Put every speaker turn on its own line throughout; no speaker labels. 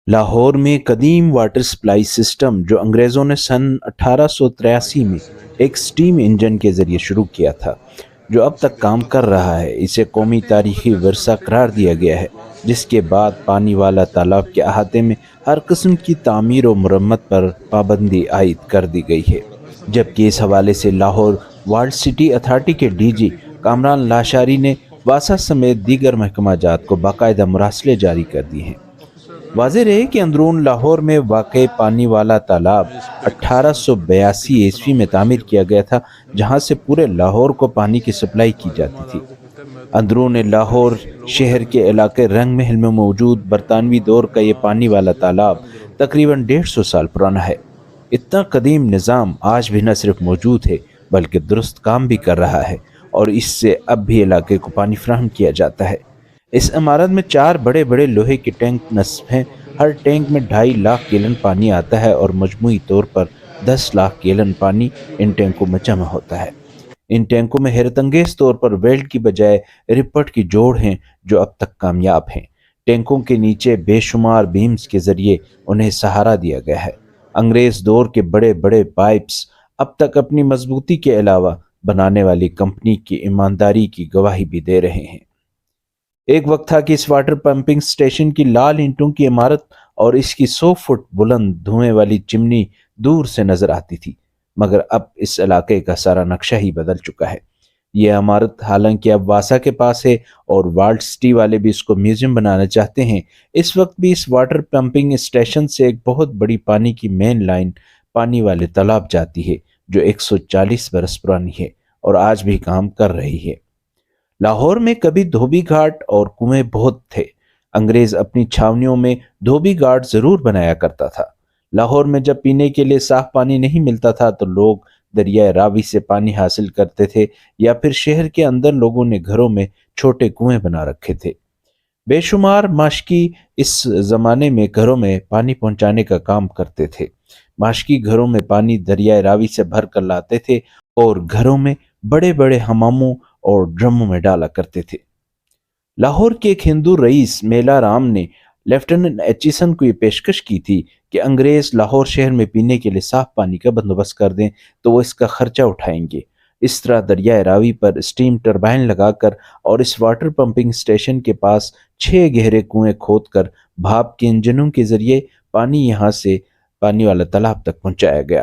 لاہور میں قدیم water supply system جو انگریزوں نے سن 1883 میں ایک سٹیم انجن کے ذریعے شروع کیا تھا، جو اب تک کام کر رہا ہے، اسے قومی تاریخی ورثہ قرار دیا گیا ہے، جس کے بعد پانی والا تالاب کے احاطے میں ہر قسم کی تعمیر و مرمت پر پابندی عائد کر دی گئی ہے۔ جبکہ اس حوالے سے لاہور وارلڈ سٹی اتھارٹی کے ڈی جی کامران لاشاری نے واسا سمیت دیگر محکمہ جات کو باقاعدہ مراسلے جاری کر دی ہیں۔ واضح رہے کہ اندرون لاہور میں واقع پانی والا تالاب 1882 میں تعمیر کیا گیا تھا، جہاں سے پورے لاہور کو پانی کی سپلائی کی جاتی تھی۔ اندرون لاہور شہر کے علاقے رنگ محل میں موجود برطانوی دور کا یہ پانی والا تالاب تقریباً 150 سال پرانا ہے۔ اتنا قدیم نظام آج بھی نہ صرف موجود ہے بلکہ درست کام بھی کر رہا ہے، اور اس سے اب بھی علاقے کو پانی فراہم کیا جاتا ہے۔ اس عمارت میں 4 بڑے بڑے لوہے کے ٹینک نصب ہیں۔ ہر ٹینک میں 2.5 لاکھ گیلن پانی آتا ہے اور مجموعی طور پر 10 لاکھ گیلن پانی ان ٹینکوں میں جمع ہوتا ہے۔ ان ٹینکوں میں حیرت انگیز طور پر ویلڈ کی بجائے رپٹ کی جوڑ ہیں، جو اب تک کامیاب ہیں۔ ٹینکوں کے نیچے بے شمار بیمز کے ذریعے انہیں سہارا دیا گیا ہے۔ انگریز دور کے بڑے بڑے پائپس اب تک اپنی مضبوطی کے علاوہ بنانے والی کمپنی کی ایمانداری کی گواہی بھی دے رہے ہیں۔ ایک وقت تھا کہ اس واٹر پمپنگ سٹیشن کی لال اینٹوں کی عمارت اور اس کی 100 فٹ بلند دھوئیں والی چمنی دور سے نظر آتی تھی، مگر اب اس علاقے کا سارا نقشہ ہی بدل چکا ہے۔ یہ عمارت حالانکہ اب واسا کے پاس ہے اور وارلڈ سٹی والے بھی اس کو میوزیم بنانا چاہتے ہیں، اس وقت بھی اس واٹر پمپنگ سٹیشن سے ایک بہت بڑی پانی کی مین لائن پانی والے تالاب جاتی ہے، جو 140 برس پرانی ہے اور آج بھی کام کر رہی ہے۔ لاہور میں کبھی دھوبی گھاٹ اور کنویں بہت تھے۔ انگریز اپنی چھاونیوں میں دھوبی گھاٹ ضرور بنایا کرتا تھا۔ لاہور میں جب پینے کے لیے صاف پانی نہیں ملتا تھا تو لوگ دریائے راوی سے پانی حاصل کرتے تھے، یا پھر شہر کے اندر لوگوں نے گھروں میں چھوٹے کنویں بنا رکھے تھے۔ بے شمار ماشکی اس زمانے میں گھروں میں پانی پہنچانے کا کام کرتے تھے۔ ماشکی گھروں میں پانی دریائے راوی سے بھر کر لاتے تھے اور گھروں میں بڑے بڑے حماموں اور ڈرموں میں ڈالا کرتے تھے۔ لاہور کے ایک ہندو رئیس میلا رام نے لیفٹیننٹ ایچیسن کو یہ پیشکش کی تھی کہ انگریز لاہور شہر میں پینے کے لیے صاف پانی کا بندوبست کر دیں تو وہ اس کا خرچہ اٹھائیں گے۔ اس طرح دریائے راوی پر اسٹیم ٹربائن لگا کر اور اس واٹر پمپنگ سٹیشن کے پاس 6 گہرے کنویں کھود کر بھاپ کے انجنوں کے ذریعے پانی یہاں سے پانی والا تالاب تک پہنچایا گیا۔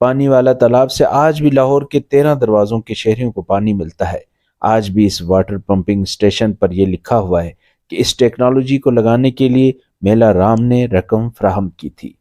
پانی والا تالاب سے آج بھی لاہور کے 13 دروازوں کے شہریوں کو پانی ملتا ہے۔ آج بھی اس واٹر پمپنگ سٹیشن پر یہ لکھا ہوا ہے کہ اس ٹیکنالوجی کو لگانے کے لیے میلا رام نے رقم فراہم کی تھی۔